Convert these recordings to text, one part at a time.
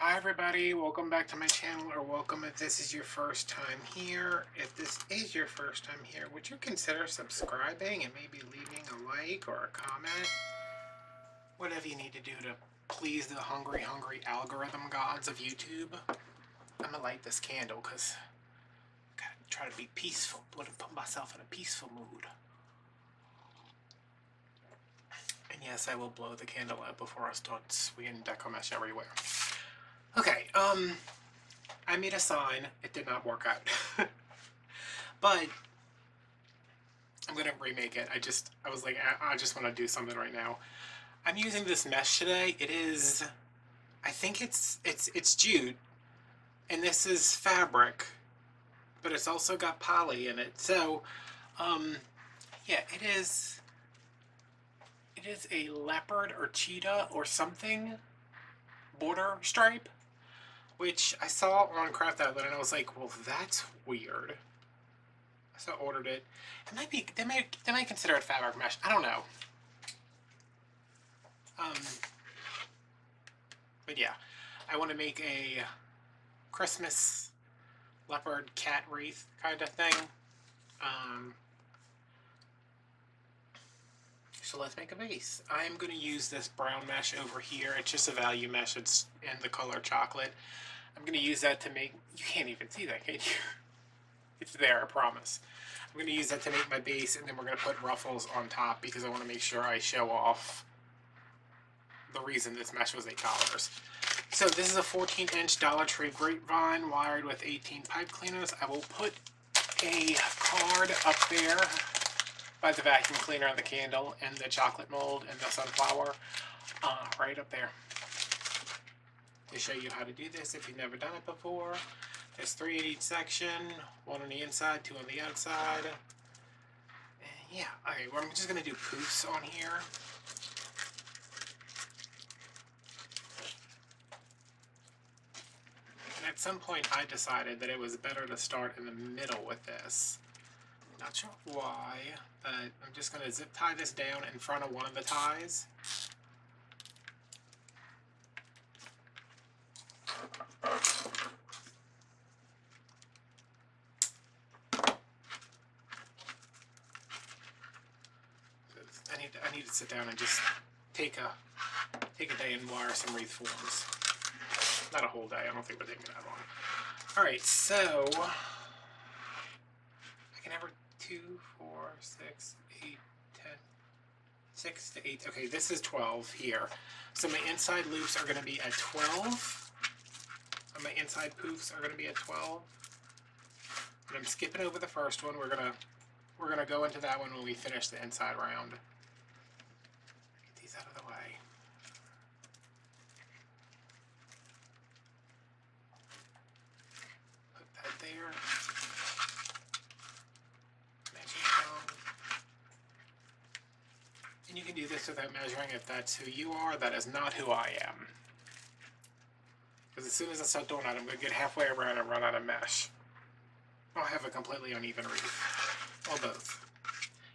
Hi everybody, welcome back to my channel, or welcome if this is your first time here. If this is your first time here, would you consider subscribing and maybe leaving a like or a comment? Whatever you need to do to please the hungry algorithm gods of YouTube. I'm gonna light this candle because I gotta try to be peaceful, put myself in a peaceful mood. And yes, I will blow the candle out before I start swinging Deco mesh everywhere. Okay, I made a sign. It did not work out. But I'm gonna remake it. I was like, I just want to do something right now. I'm using this mesh today. It is, I think it's jute, and this is fabric, but it's also got poly in it. So, yeah, it is a leopard or cheetah or something border stripe, which I saw on Craft Outlet, and I was like, well, that's weird. So I ordered it. It might be, they might consider it fabric mesh. I don't know. But yeah, I want to make a Christmas leopard cat wreath kind of thing. So let's make a base. I'm going to use this brown mesh over here. It's just a value mesh. It's in the color chocolate. I'm going to use that to make, you can't even see that, can you? It's there, I promise. I'm going to use that to make my base, and then we're going to put ruffles on top because I want to make sure I show off the reason this mesh was $8. So this is a 14-inch Dollar Tree grapevine wired with 18 pipe cleaners. I will put a card up there by the vacuum cleaner and the candle and the chocolate mold and the sunflower, right up there, to show you how to do this if you've never done it before. There's 3 in each section, 1 on the inside, 2 on the outside. And yeah, okay, well, I'm just gonna do poofs on here. And at some point I decided that it was better to start in the middle with this. Not sure why, but I'm just going to zip tie this down in front of one of the ties. I need to sit down and just take a day and wire some wreath forms. Not a whole day, I don't think we're taking that long. Alright, so I can have 2, 4, 6, 8, 10, 6 to 8. Okay, this is 12 here. So my inside loops are going to be at 12. And my inside poofs are going to be at 12. And I'm skipping over the first one. We're gonna go into that one when we finish the inside round. Get these out of the way. Put that there. And you can do this without measuring if that's who you are. That is not who I am. Because as soon as I start doing that, I'm going to get halfway around and run out of mesh. I'll have a completely uneven wreath. Or both.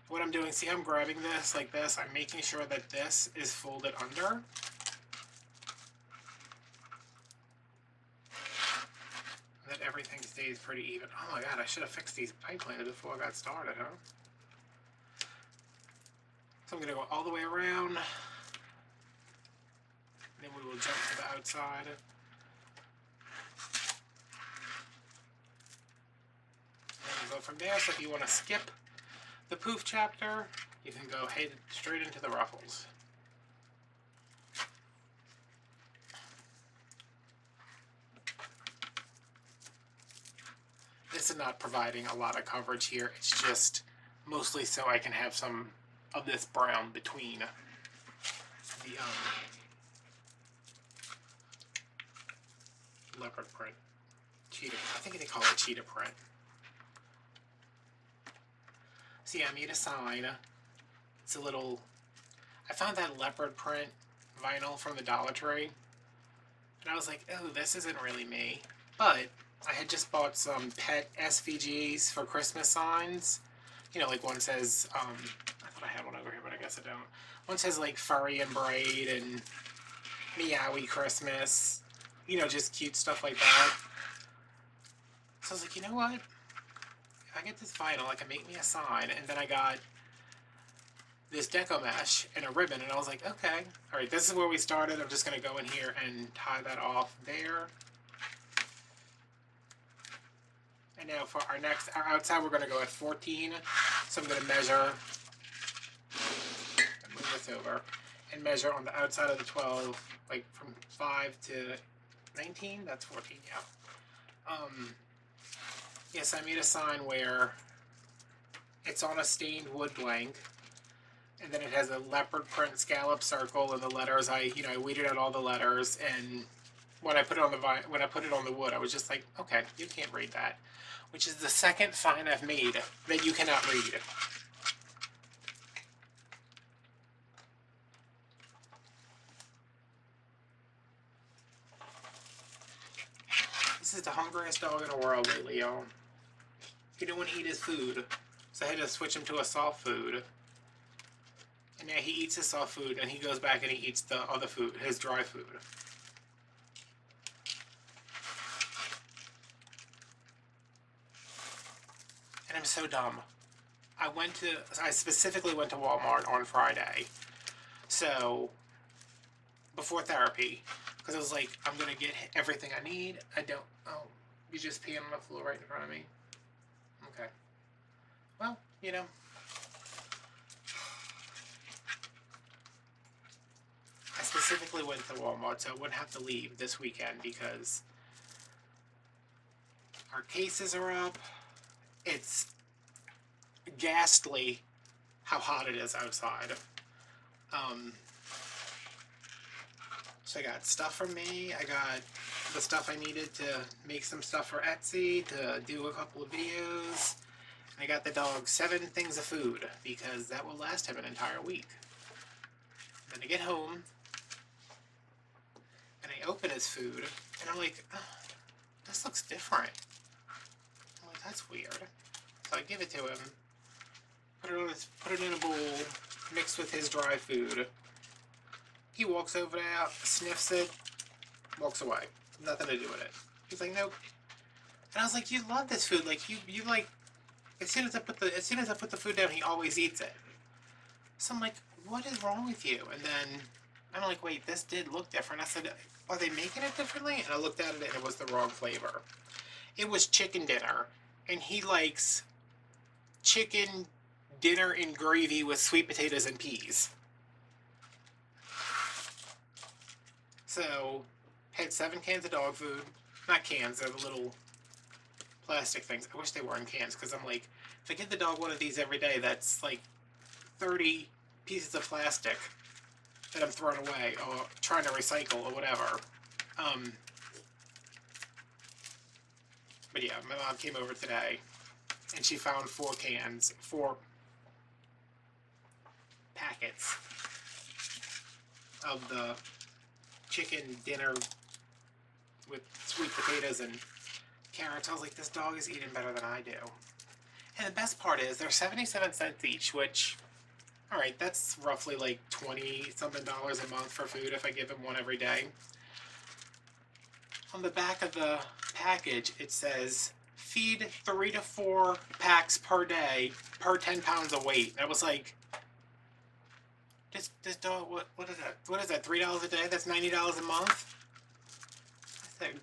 What I'm doing, see, I'm grabbing this like this. I'm making sure that this is folded under. And that everything stays pretty even. Oh my god, I should have fixed these pipe cleaners before I got started, huh? So I'm going to go all the way around. Then we will jump to the outside. And we'll go from there. So if you want to skip the poof chapter, you can go head straight into the ruffles. This is not providing a lot of coverage here. It's just mostly so I can have some of this brown between the leopard print. Cheetah, I think they call it cheetah print. See, I made a sign. It's a little, I found that leopard print vinyl from the Dollar Tree, and I was like, oh, this isn't really me. But I had just bought some pet SVGs for Christmas signs. You know, like one says, I thought I had one over here, but I guess I don't. One says like furry and braid and meowie Christmas. you know, just cute stuff like that. So I was like, you know what? If I get this vinyl, I can make me a sign. And then I got this Deco mesh and a ribbon, and I was like, okay, all right, this is where we started. I'm just going to go in here and tie that off there. And now for our outside, we're going to go at 14. So I'm going to measure, move this over, and measure on the outside of the 12, like from 5 to 19. That's 14, yeah. Yes, I made a sign where it's on a stained wood blank, and then it has a leopard print scallop circle, and the letters, I weeded out all the letters, and when I put it on the wood, I was just like, okay, you can't read that. Which is the second sign I've made that you cannot read. This is the hungriest dog in the world lately, y'all. He didn't want to eat his food, so I had to switch him to a soft food. And now he eats his soft food, and he goes back and he eats the other food, his dry food. And I'm so dumb. I specifically went to Walmart on Friday, so before therapy, because I was like, I'm gonna get everything I need. Oh, you just peeing on the floor right in front of me? Okay. Well, you know. I specifically went to Walmart so I wouldn't have to leave this weekend because our cases are up. It's ghastly how hot it is outside. So I got stuff from me. I got the stuff I needed to make some stuff for Etsy, to do a couple of videos. And I got the dog 7 things of food because that will last him an entire week. Then I get home and I open his food and I'm like, oh, this looks different. I'm like, that's weird. So I give it to him, put it in a bowl, mixed with his dry food. He walks over there, sniffs it, walks away. Nothing to do with it. He's like, nope. And I was like, you love this food. Like you like, as soon as I put the food down, he always eats it. So I'm like, what is wrong with you? And then I'm like, wait, this did look different. I said, are they making it differently? And I looked at it and it was the wrong flavor. It was chicken dinner, and he likes chicken dinner in gravy with sweet potatoes and peas. So, had 7 cans of dog food. Not cans, they're the little plastic things. I wish they were in cans, because I'm like, if I give the dog one of these every day, that's like 30 pieces of plastic that I'm throwing away, or trying to recycle, or whatever. But yeah, my mom came over today, and she found 4 packets of the chicken dinner with sweet potatoes and carrots. I was like, this dog is eating better than I do. And the best part is, they're 77 cents each, which, alright, that's roughly like $20-something a month for food if I give him one every day. On the back of the package, it says, feed 3 to 4 packs per day per 10 pounds of weight. And I was like, this dog, what is that? What is that, $3 a day? That's $90 a month? I said,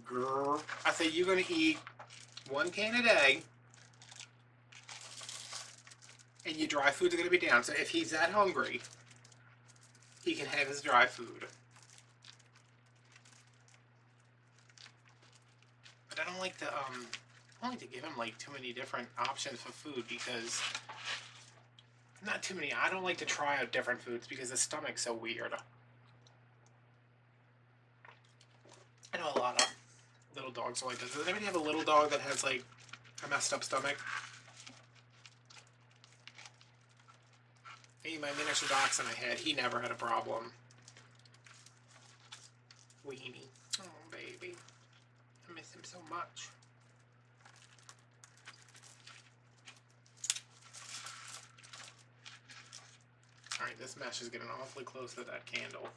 grr. I said, you're going to eat 1 can a day, and your dry food's going to be down. So if he's that hungry, he can have his dry food. But I don't like to give him like too many different options for food, because not too many. I don't like to try out different foods because the stomach's so weird. I know a lot of little dogs are like this. Does anybody have a little dog that has like a messed up stomach? Hey, my miniature dachshund I had, he never had a problem. Weenie. Oh, baby. I miss him so much. Alright, this mesh is getting awfully close to that candle.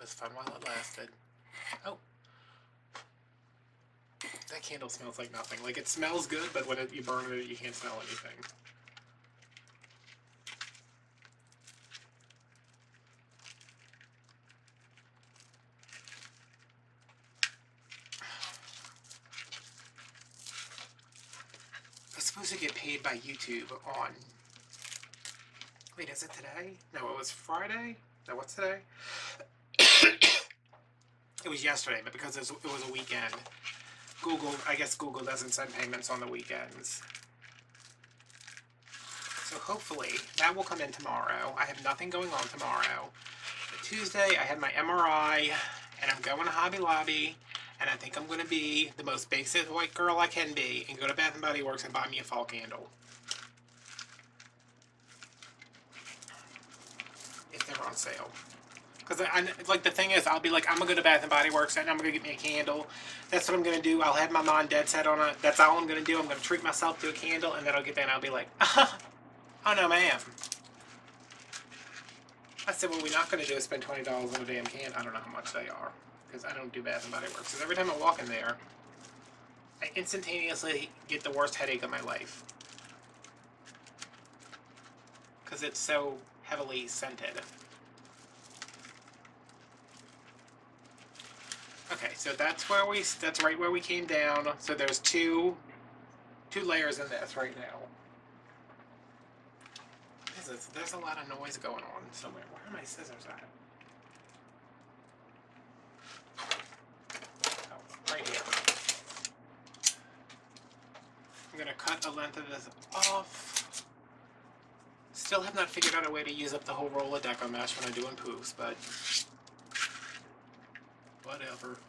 was fun while it lasted. Oh. That candle smells like nothing. Like, it smells good, but when you burn it, you can't smell anything. I was supposed to get paid by YouTube on... Wait, is it today? No, it was Friday? No, what's today? It was yesterday, but because it was a weekend, I guess Google doesn't send payments on the weekends. So hopefully that will come in tomorrow. I have nothing going on tomorrow. But Tuesday I had my MRI, and I'm going to Hobby Lobby, and I think I'm going to be the most basic white girl I can be and go to Bath & Body Works and buy me a fall candle. If they're on sale. Because like the thing is, I'll be like, I'm going to go to Bath & Body Works and I'm going to get me a candle. That's what I'm going to do. I'll have my mind dead set on it. That's all I'm going to do. I'm going to treat myself to a candle, and then I'll get there and I'll be like, oh no ma'am. I said, what we're not going to do is spend $20 on a damn can. I don't know how much they are, because I don't do Bath & Body Works. Because every time I walk in there, I instantaneously get the worst headache of my life. Because it's so heavily scented. Okay, so that's right where we came down. So there's two layers in this right now. There's a lot of noise going on somewhere. Where are my scissors at? Oh, right here. I'm gonna cut the length of this off. Still have not figured out a way to use up the whole roll of Deco mesh when I'm doing poofs, but whatever.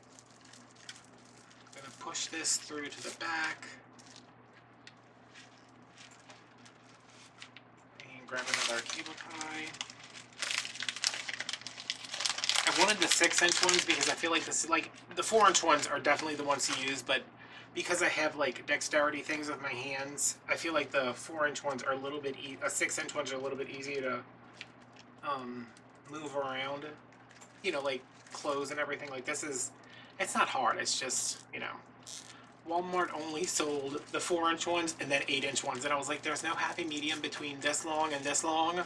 I'm gonna push this through to the back. And grab another cable tie. I wanted the 6-inch ones because I feel like this, like, the 4-inch ones are definitely the ones to use, but because I have like dexterity things with my hands, I feel like the 4-inch ones are a little bit 6-inch ones are a little bit easier to move around. You know, like clothes and everything. Like this is, it's not hard. It's just, you know, Walmart only sold the 4-inch ones and then 8-inch ones, and I was like, there's no happy medium between this long and this long.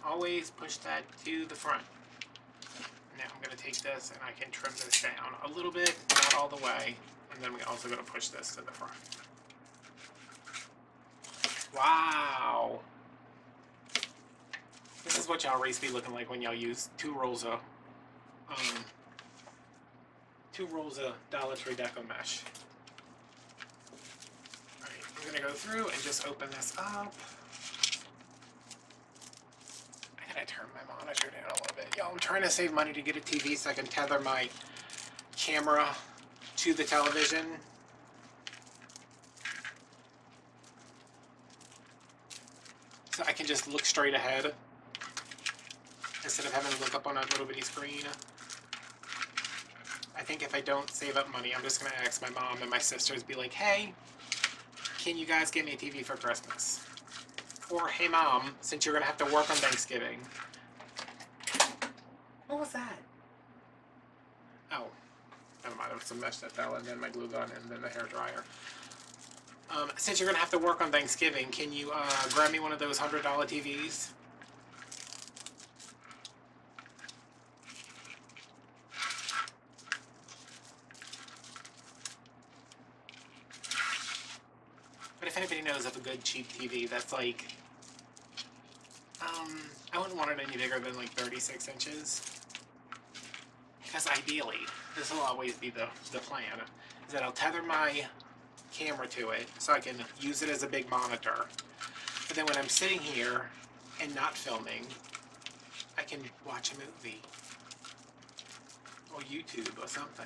Always push that to the front. Now I'm going to take this and I can trim this down a little bit, not all the way, and then we're also going to push this to the front. Wow! This is what y'all race be looking like when y'all use two rolls of Dollar Tree Deco mesh. Alright, I'm going to go through and just open this up. I turn my monitor down a little bit. Y'all, I'm trying to save money to get a TV so I can tether my camera to the television. So I can just look straight ahead instead of having to look up on that little bitty screen. I think if I don't save up money, I'm just going to ask my mom and my sisters, be like, hey, can you guys get me a TV for Christmas? Or, hey mom, since you're going to have to work on Thanksgiving. What was that? Oh, never mind. It was some mesh that fell, and then my glue gun, and then the hair dryer. Since you're going to have to work on Thanksgiving, can you grab me one of those $100 TVs? But if anybody knows of a good cheap TV that's like, I wouldn't want it any bigger than like 36 inches. Because ideally, this will always be the plan, is that I'll tether my camera to it so I can use it as a big monitor. But then when I'm sitting here and not filming, I can watch a movie. Or YouTube or something.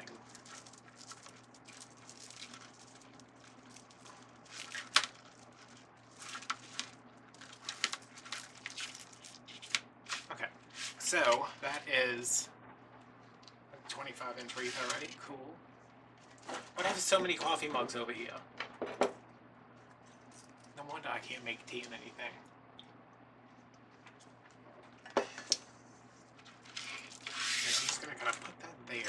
Okay, so that is 25-inch Wreath already. Cool. But I have so many coffee mugs over here. No wonder I can't make tea in anything. And I'm just gonna kind of put that there.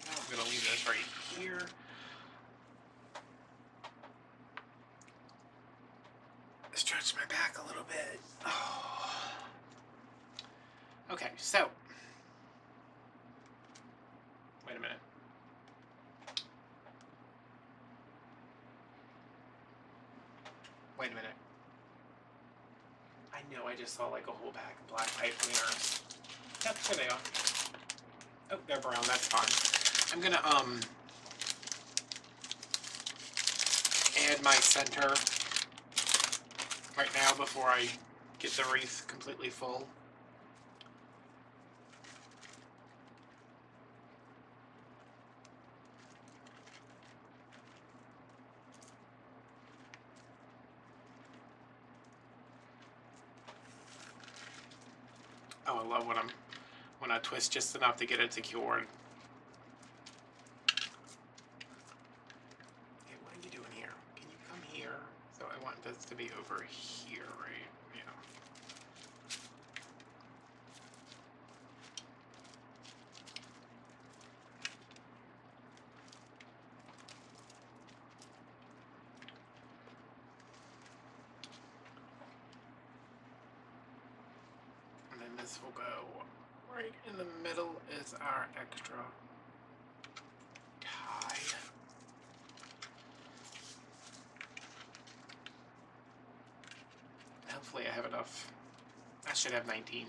Now I'm gonna leave this right here. Stretch my back a little bit. Oh. Okay, so wait a minute. Wait a minute. I know I just saw like a whole pack of black pipe cleaners. Yep, there they are. Oh, they're brown, that's fine. I'm gonna add my center right now before I get the wreath completely full. Oh, I love when I twist just enough to get it secured. Hey, what are you doing here? Can you come here? So I want this to be over here, right? Yeah. And then this will go right in the middle is our extra tie. Hopefully I have enough. I should have 19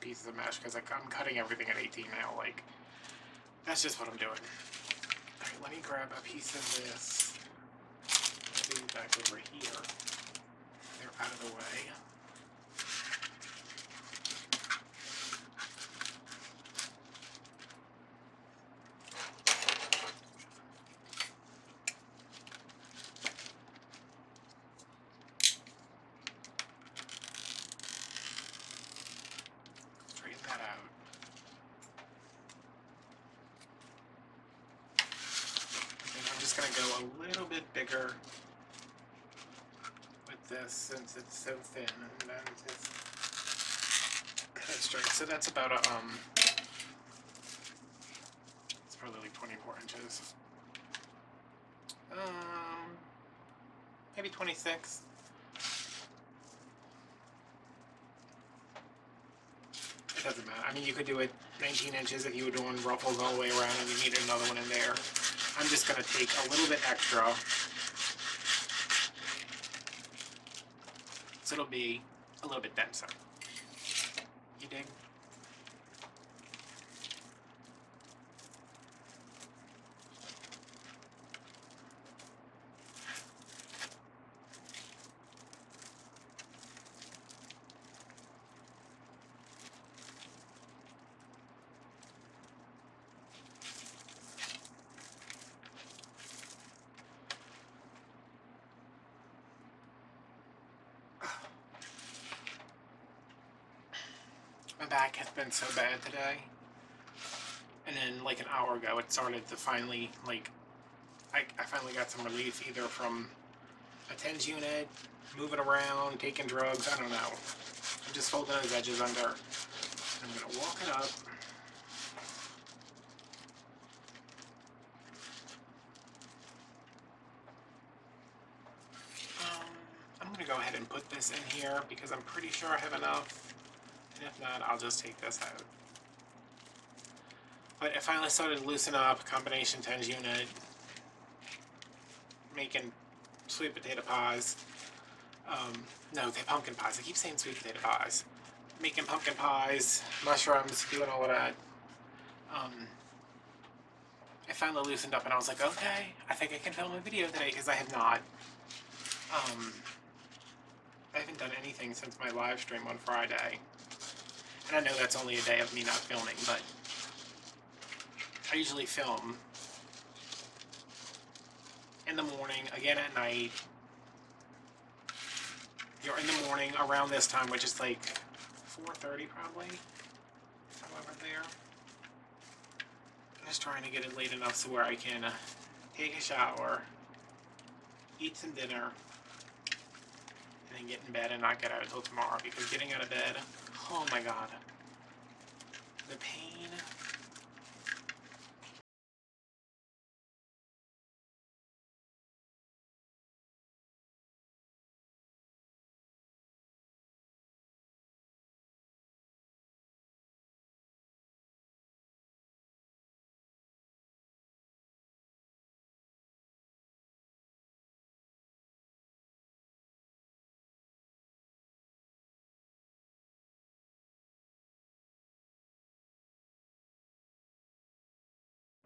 pieces of mesh because I'm cutting everything at 18 now. Like, that's just what I'm doing. Alright, let me grab a piece of this. Move back over here. They're out of the way. Straighten that out. And I'm just going to go a little bit bigger with this since it's so thin, and then just cut it straight. So that's about a it's probably like 24 inches. Maybe 26. It doesn't matter. I mean, you could do it 19 inches if you were doing ruffles all the way around and you needed another one in there. I'm just going to take a little bit extra. So it'll be a little bit denser. You dig? My back has been so bad today, and then like an hour ago it started to finally, like, I finally got some relief either from a TENS unit, moving around, taking drugs, I don't know. I'm just folding those edges under. I'm going to walk it up. I'm going to go ahead and put this in here because I'm pretty sure I have enough. And if not, I'll just take this out. But it finally started to loosen up. Combination TENS unit. Making sweet potato pies. No, they're pumpkin pies. I keep saying sweet potato pies. Making pumpkin pies, mushrooms, doing all of that. It finally loosened up and I was like, okay, I think I can film a video today because I have not. I haven't done anything since my live stream on Friday. And I know that's only a day of me not filming, but I usually film in the morning, again at night. You're in the morning around this time, which is like 4:30 probably, however there. I'm just trying to get it late enough so where I can take a shower, eat some dinner, and then get in bed and not get out until tomorrow, because getting out of bed, oh my god, the pain.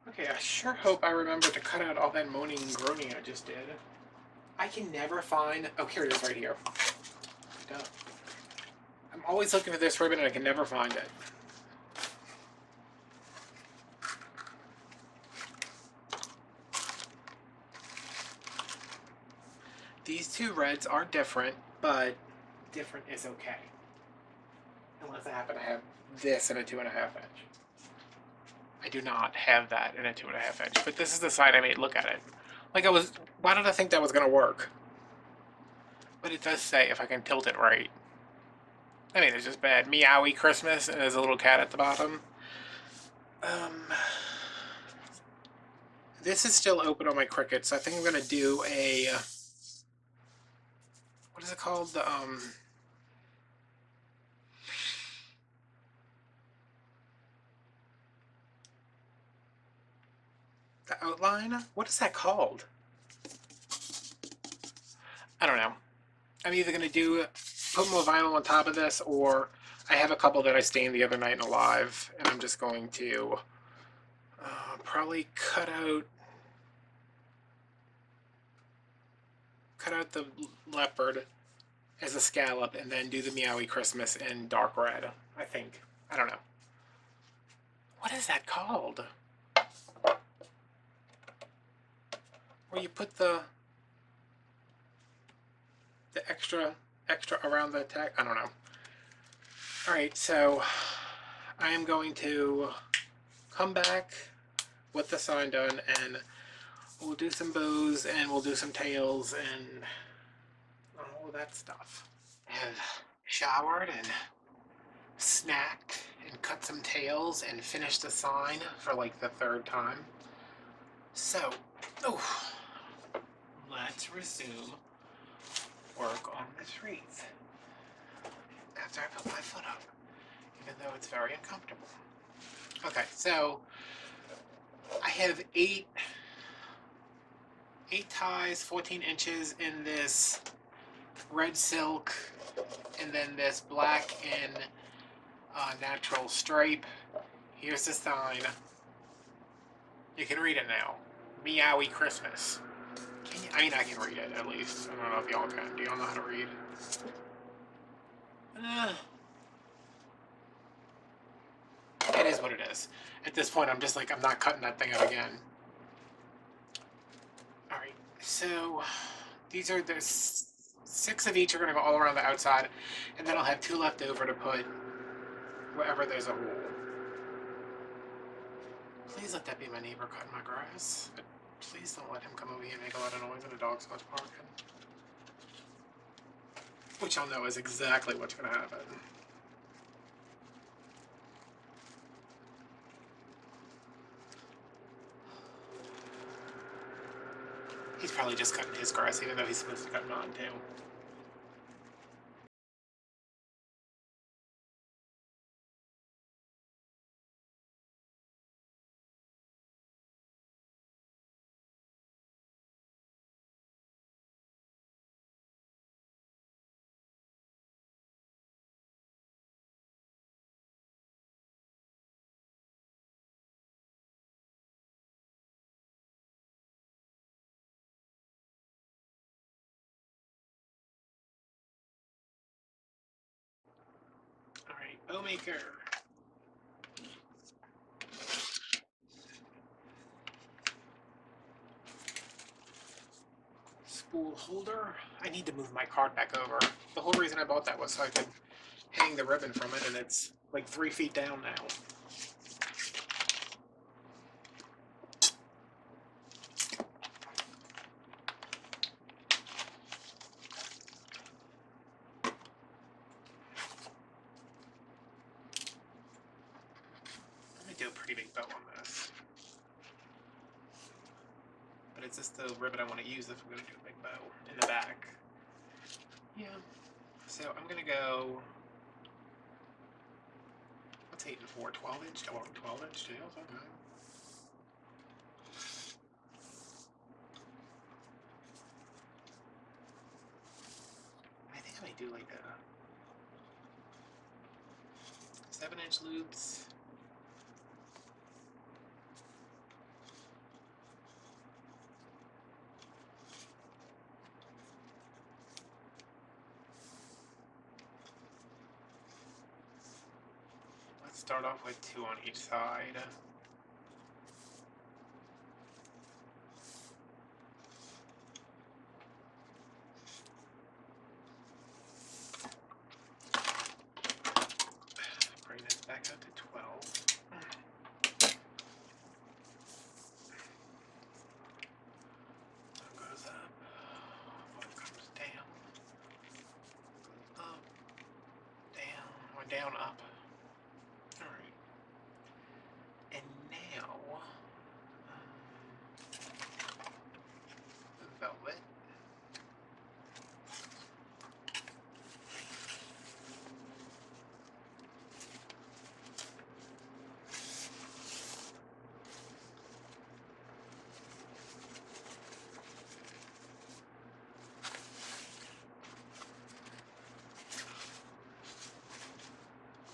Okay, I sure hope I remember to cut out all that moaning and groaning I just did. I can never find... Oh, here it is right here. Duh. I'm always looking for this ribbon and I can never find it. These two reds are different, but different is okay. Unless I happen to have this in a 2.5 inch. I do not have that in a 2.5 inch, but this is the side I made. Look at it. Like why did I think that was gonna work? But it does say if I can tilt it right. I mean, it's just bad. Meowie Christmas, and there's a little cat at the bottom. This is still open on my Cricut, so I think I'm gonna do a, what is it called? The outline? What is that called? I don't know. I'm either gonna put more vinyl on top of this, or I have a couple that I stained the other night in Alive, and I'm just going to probably cut out the Leopard as a scallop, and then do the Meowie Christmas in dark red, I think. I don't know. What is that called? Where you put the extra around the tag? I don't know. Alright, so I am going to come back with the sign done, and we'll do some bows, and we'll do some tails, and all that stuff. I have showered and snacked and cut some tails and finished the sign for like the 3rd time. So, let's resume work on this wreath after I put my foot up, even though it's very uncomfortable. Okay, so I have 8 ties, 14 inches in this red silk, and then this black and natural stripe. Here's the sign. You can read it now. Meowie Christmas. Can you? I mean, I can read it at least. I don't know if y'all can. Do y'all know how to read? It is what it is. At this point, I'm just like, I'm not cutting that thing out again. Alright, so these are the 6 of each are going to go all around the outside, and then I'll have 2 left over to put wherever there's a hole. Please let that be my neighbor cutting my grass. But please don't let him come over here and make a lot of noise when the dog starts barking. Which I'll know is exactly what's going to happen. He's probably just cutting his grass, even though he's supposed to cut mine too. Alright, bow maker. Spool holder. I need to move my card back over. The whole reason I bought that was so I could hang the ribbon from it, and it's like 3 feet down now. the ribbon I want to use if I'm going to do a big bow in the back. Yeah. So I'm going to go, what's 8 and 4? 12 inch? Oh, 12 inch tails? Okay. I think I might do like a 7-inch loops. Let's start off with 2 on each side. Bring this back up to 12. One goes up, one comes down, goes up, down, or down, up. Alright. And now, velvet.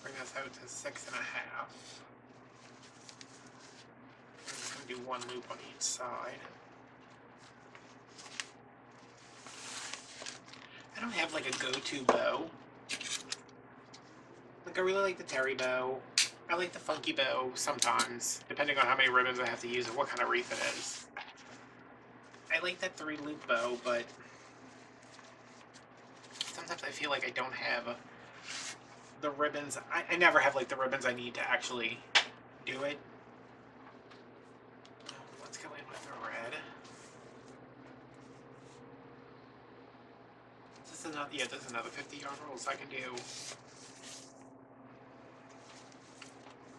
Bring us out to 6.5. I'm just going to do 1 loop on each side. I don't have like a go-to bow. Like I really like the terry bow. I like the funky bow sometimes, depending on how many ribbons I have to use and what kind of wreath it is. I like that 3-loop bow, but sometimes I feel like I don't have the ribbons. I never have like the ribbons I need to actually do it. Let's go in with the red. This is another, yeah, this is another 50-yard roll, so I can do.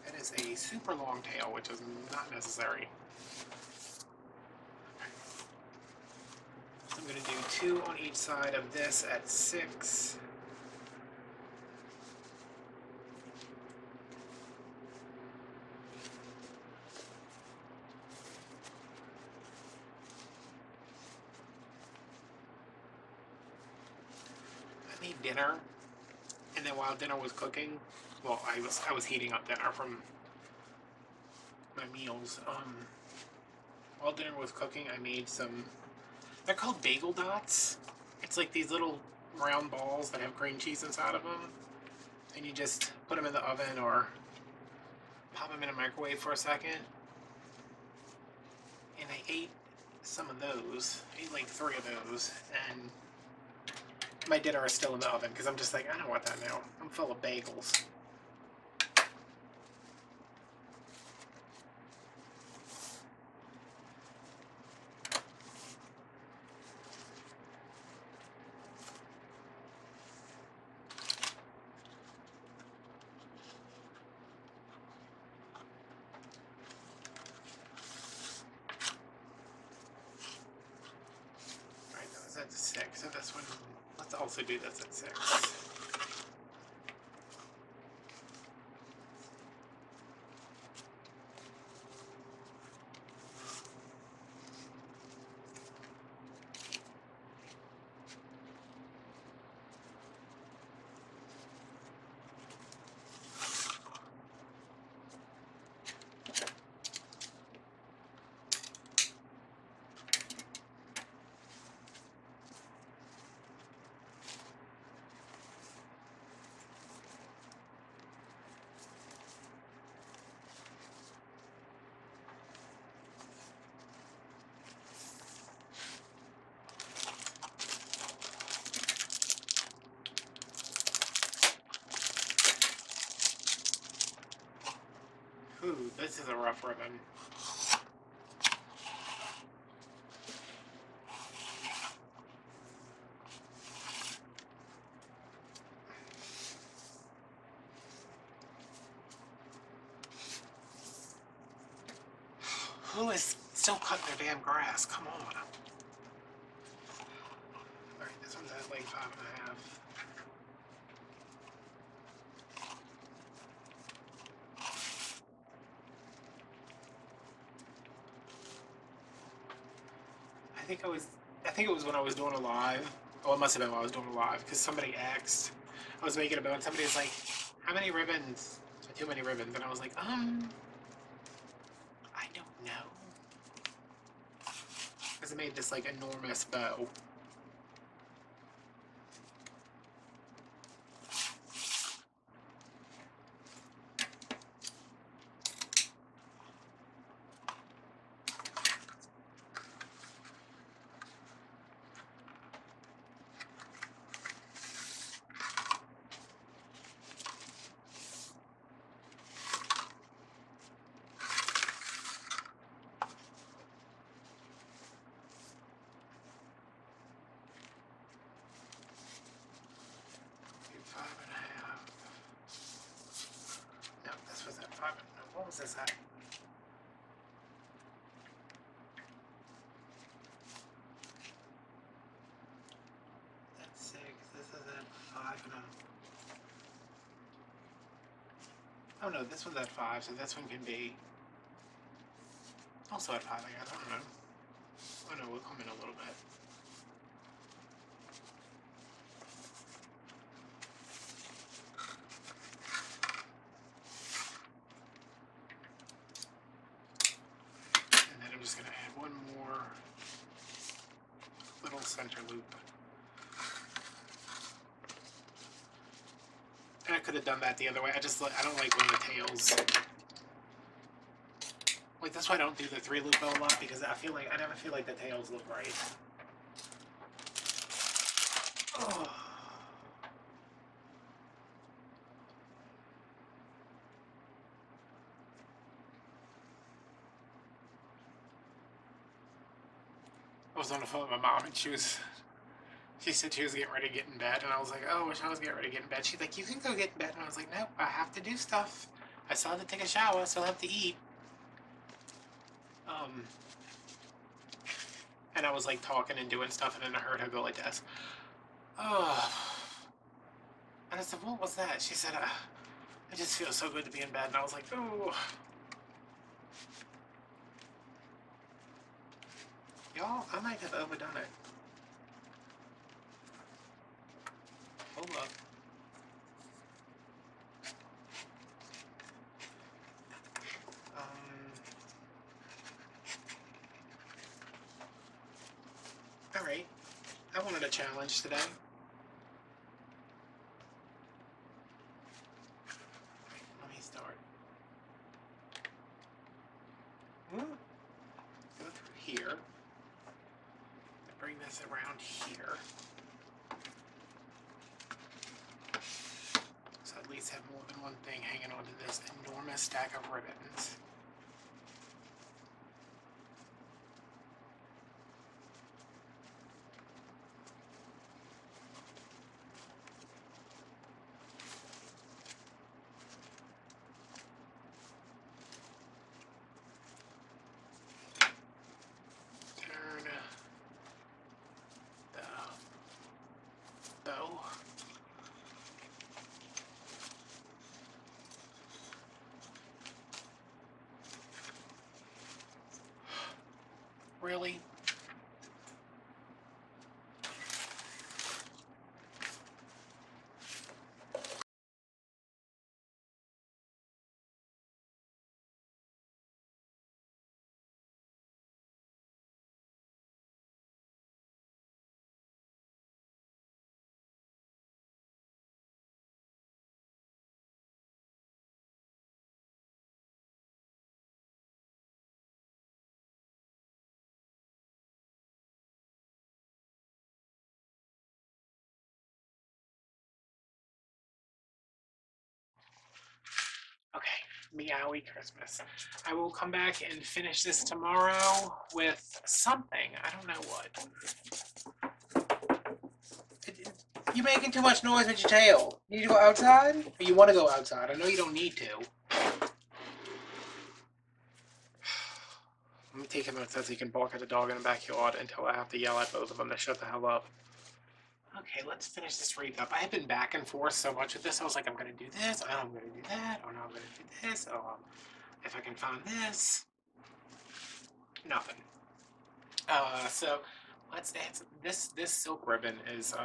That is a super long tail, which is not necessary. So I'm going to do 2 on each side of this at 6. I made dinner, and then while dinner was cooking, well, I was heating up dinner from my meals. While dinner was cooking, I made some. They're called bagel dots. It's like these little round balls that have cream cheese inside of them, and you just put them in the oven or pop them in a microwave for a second. And I ate some of those. I ate like 3 of those, and my dinner is still in the oven because I'm just like, I don't want that now. I'm full of bagels. Alright, that was at 6, so this one, let's also do this at 6. Ooh, this is a rough ribbon. Who is still cutting their damn grass. Come on. Alright, this one's at like 5.5. I think it was when I was doing a live. Oh, it must have been when I was doing a live, because somebody asked, I was making a bill, and somebody was like, how many ribbons? Too many ribbons. And I was like, I don't know. Because I made this, like, enormous bow. What was this at? That's 6. This is at 5.5. Oh no, this one's at 5, so this one can be also at 5 again. I don't know. Oh no, we'll come in a little bit. Just going to add one more little center loop. And I could have done that the other way. I don't like when the tails, like that's why I don't do the 3-loop bow a lot, because I never feel like the tails look right. Oh. I was on the phone with my mom, and she said she was getting ready to get in bed, and I was like, oh, I wish I was getting ready to get in bed. She's like, you can go get in bed, and I was like, nope, I have to do stuff. I still have to take a shower, I still have to eat. And I was like talking and doing stuff, and then I heard her go like this. Oh. And I said, what was that? She said, I just feel so good to be in bed, and I was like, oh. Y'all, I might have overdone it. Hold up. Alright. I wanted a challenge today. Let me start. Go through here. Bring this around here. So at least have more than one thing hanging onto this enormous stack of ribbons. Really? Okay, meowy Christmas. I will come back and finish this tomorrow with something. I don't know what. You're making too much noise with your tail. You need to go outside? Or you want to go outside? I know you don't need to. Let me take him outside so he can bark at the dog in the backyard until I have to yell at both of them to shut the hell up. Okay, let's finish this wreath up. I have been back and forth so much with this. I was like, I'm going to do this, oh, I'm going to do that, oh no, I'm going to do this, oh, if I can find this. Nothing. So let's add this silk ribbon is,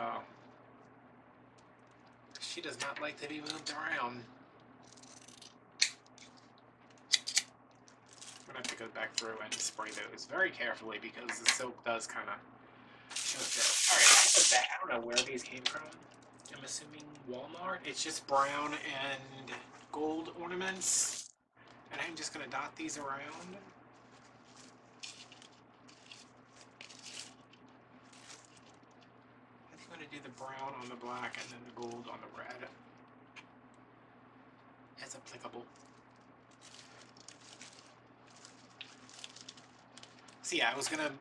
she does not like to be moved around. I'm going to have to go back through and spray those very carefully because the silk does kind of show through. Alright, I have a bag. I don't know where these came from. I'm assuming Walmart. It's just brown and gold ornaments. And I'm just going to dot these around. I think I'm going to do the brown on the black and then the gold on the red. As applicable. So yeah, I was gonna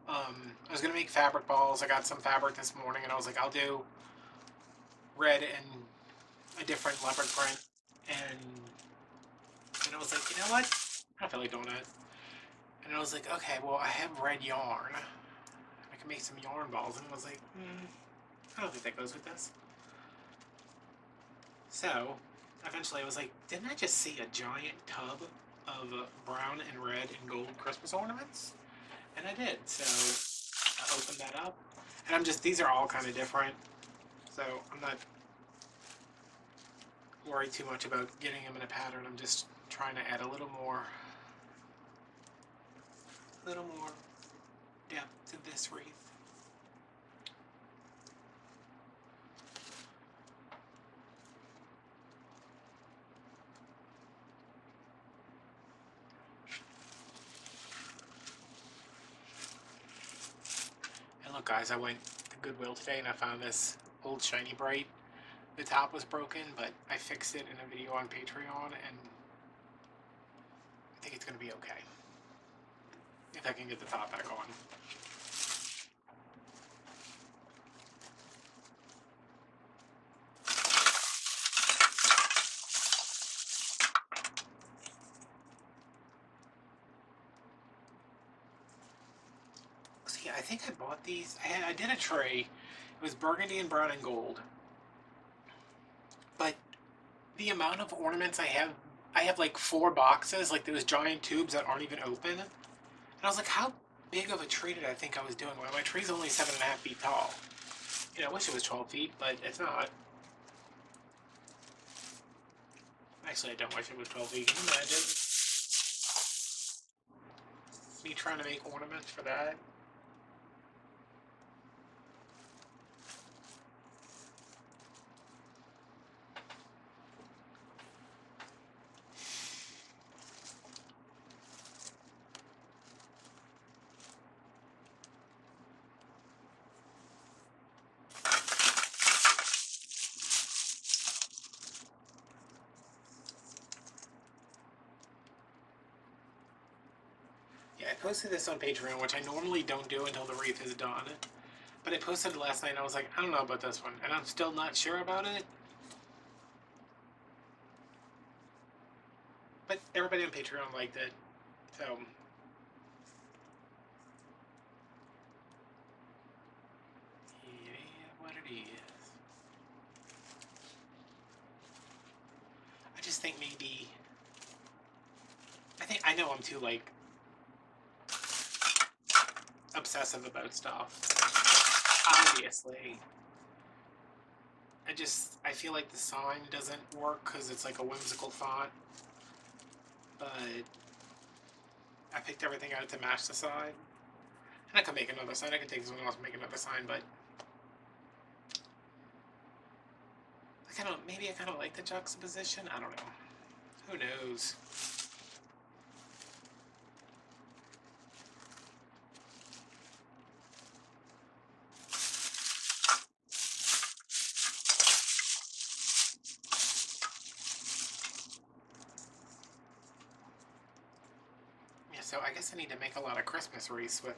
make fabric balls. I got some fabric this morning, and I was like, I'll do red and a different leopard print. And I was like, you know what? I don't feel like doing it. And I was like, okay, well, I have red yarn. I can make some yarn balls. And I was like, I don't think that goes with this. So eventually, I was like, didn't I just see a giant tub of brown and red and gold Christmas ornaments? And I did, so I opened that up, and these are all kind of different, so I'm not worried too much about getting them in a pattern. I'm just trying to add a little more depth to this wreath. And look guys, I went to Goodwill today and I found this old Shiny Bright. The top was broken, but I fixed it in a video on Patreon, and I think it's going to be okay. If I can get the top back on. See, I think I bought these. I did a tray. It was burgundy and brown and gold. But the amount of ornaments I have like 4 boxes, like those giant tubes that aren't even open. And I was like, how big of a tree did I think I was doing? Well, my tree's only 7.5 feet tall. You know, I wish it was 12 feet, but it's not. Actually, I don't wish it was 12 feet. Can you imagine me trying to make ornaments for that? Yeah, I posted this on Patreon, which I normally don't do until the wreath is done. But I posted it last night and I was like, I don't know about this one. And I'm still not sure about it. But everybody on Patreon liked it. So yeah, what it is. I just think maybe I know I'm too like obsessive about stuff. Obviously. I feel like the sign doesn't work because it's like a whimsical font. But I picked everything out to match the sign. And I could make another sign. I could take someone else and make another sign, but maybe I kind of like the juxtaposition. I don't know. Who knows? Yeah, so I guess I need to make a lot of Christmas wreaths with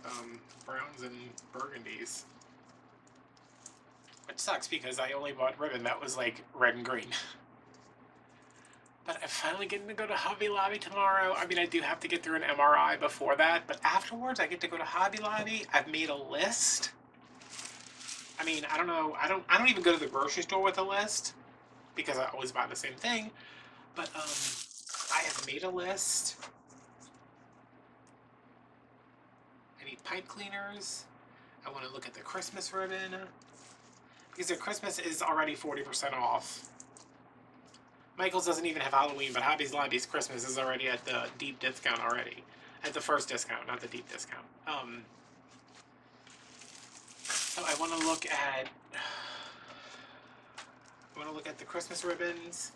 browns and burgundies. Which sucks because I only bought ribbon that was like red and green. But I'm finally getting to go to Hobby Lobby tomorrow. I mean, I do have to get through an MRI before that, but afterwards I get to go to Hobby Lobby. I've made a list. I mean, I don't know. I don't even go to the grocery store with a list because I always buy the same thing. But I have made a list. I need pipe cleaners. I want to look at the Christmas ribbon because their Christmas is already 40% off. Michael's doesn't even have Halloween, but Hobby Lobby's Christmas is already at the deep discount already. At the first discount, not the deep discount. So I want to look at. I want to look at the Christmas ribbons.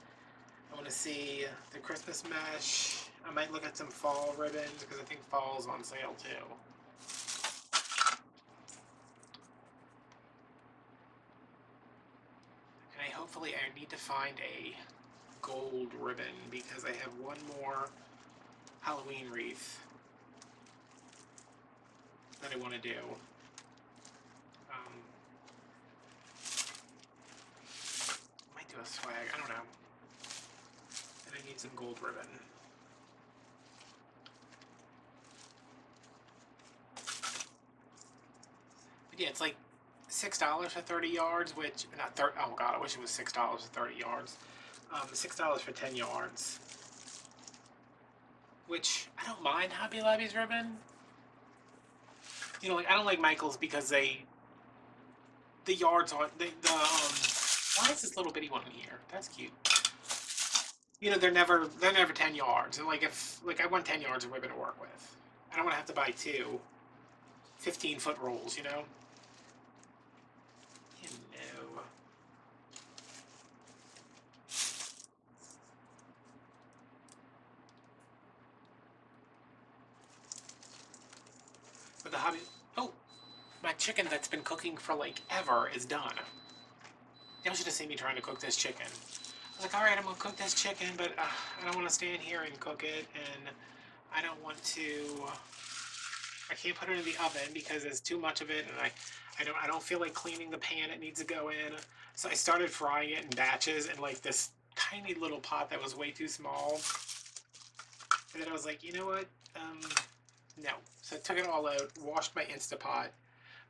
I want to see the Christmas mesh. I might look at some fall ribbons because I think fall's on sale too. And hopefully I need to find a gold ribbon because I have one more Halloween wreath that I want to do. Might do a swag, I don't know. And I need some gold ribbon. But yeah, it's like $6 for 30 yards, which, not 30, oh god, I wish it was $6 for 30 yards. $6 for 10 yards. Which, I don't mind Hobby Lobby's ribbon. You know, like, I don't like Michael's because the yards aren't, why is this little bitty one in here? That's cute. You know, they're never 10 yards. And like, if, like, I want 10 yards of ribbon to work with. I don't want to have to buy two 15-foot rolls, you know? You know. But the hobby, oh, my chicken that's been cooking for like ever is done. Y'all should have seen me trying to cook this chicken. I was like, alright, I'm gonna cook this chicken, but I don't want to stand here and cook it, and I don't want to, I can't put it in the oven because there's too much of it, and I don't feel like cleaning the pan it needs to go in. So I started frying it in batches in like this tiny little pot that was way too small. And then I was like, you know what? No. So I took it all out, washed my Instapot,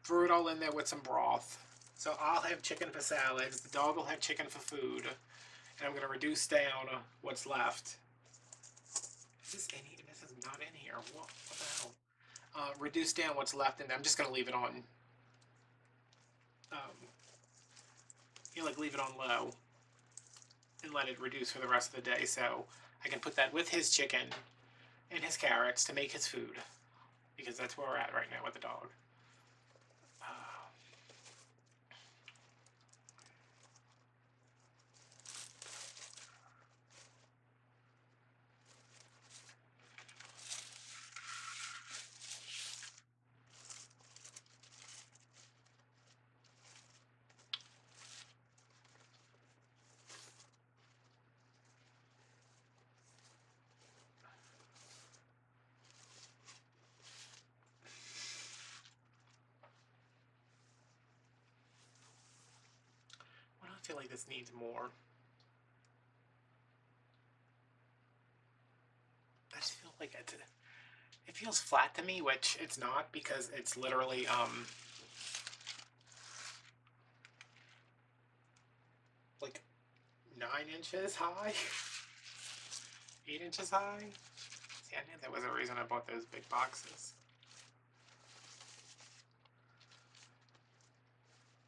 threw it all in there with some broth. So I'll have chicken for salads, the dog will have chicken for food, and I'm going to reduce down what's left. Is this in here? This is not in here. What the hell? Reduce down what's left, and I'm just going to leave it on, you know, like leave it on low and let it reduce for the rest of the day. So I can put that with his chicken and his carrots to make his food, because that's where we're at right now with the dog. I feel like this needs more. I just feel like it feels flat to me, which it's not because it's literally like 9 inches high, 8 inches high. See, I knew there was a reason I bought those big boxes.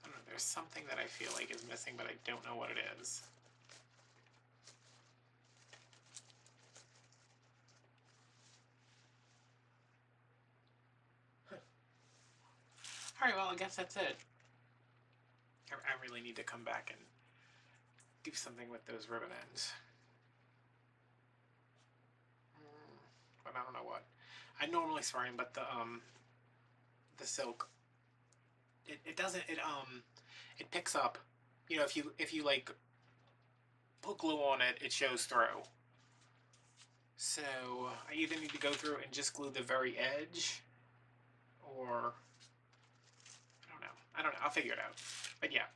I don't know, there's something that I feel like is missing, but I don't know what it is. Alright, well, I guess that's it. I really need to come back and do something with those ribbon ends. But I don't know what. I normally spray them, but the silk, it doesn't, it picks up. You know, if you like put glue on it, it shows through. So I either need to go through and just glue the very edge, or I don't know. I'll figure it out. But yeah,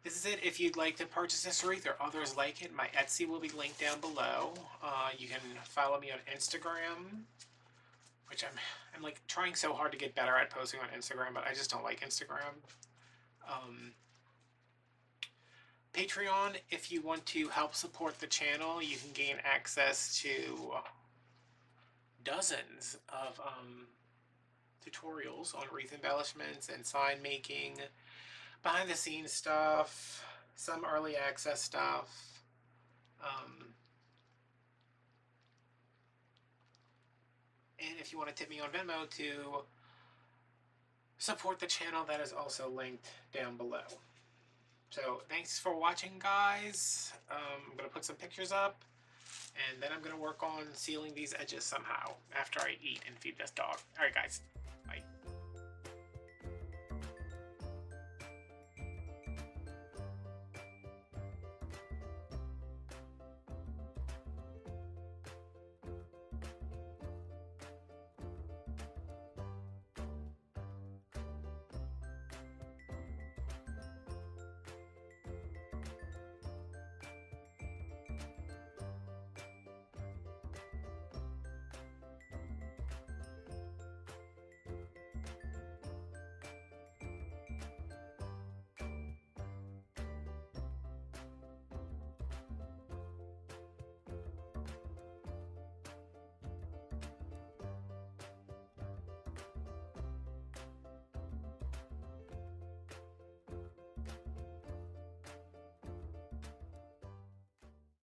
this is it. If you'd like to purchase this wreath or others like it, my Etsy will be linked down below. You can follow me on Instagram, which I'm like trying so hard to get better at posting on Instagram, but I just don't like Instagram. Patreon, if you want to help support the channel, you can gain access to dozens of tutorials on wreath embellishments and sign making, behind the scenes stuff, some early access stuff. And if you want to tip me on Venmo to support the channel, that is also linked down below. So thanks for watching, guys. I'm going to put some pictures up, and then I'm going to work on sealing these edges somehow after I eat and feed this dog. Alright, guys.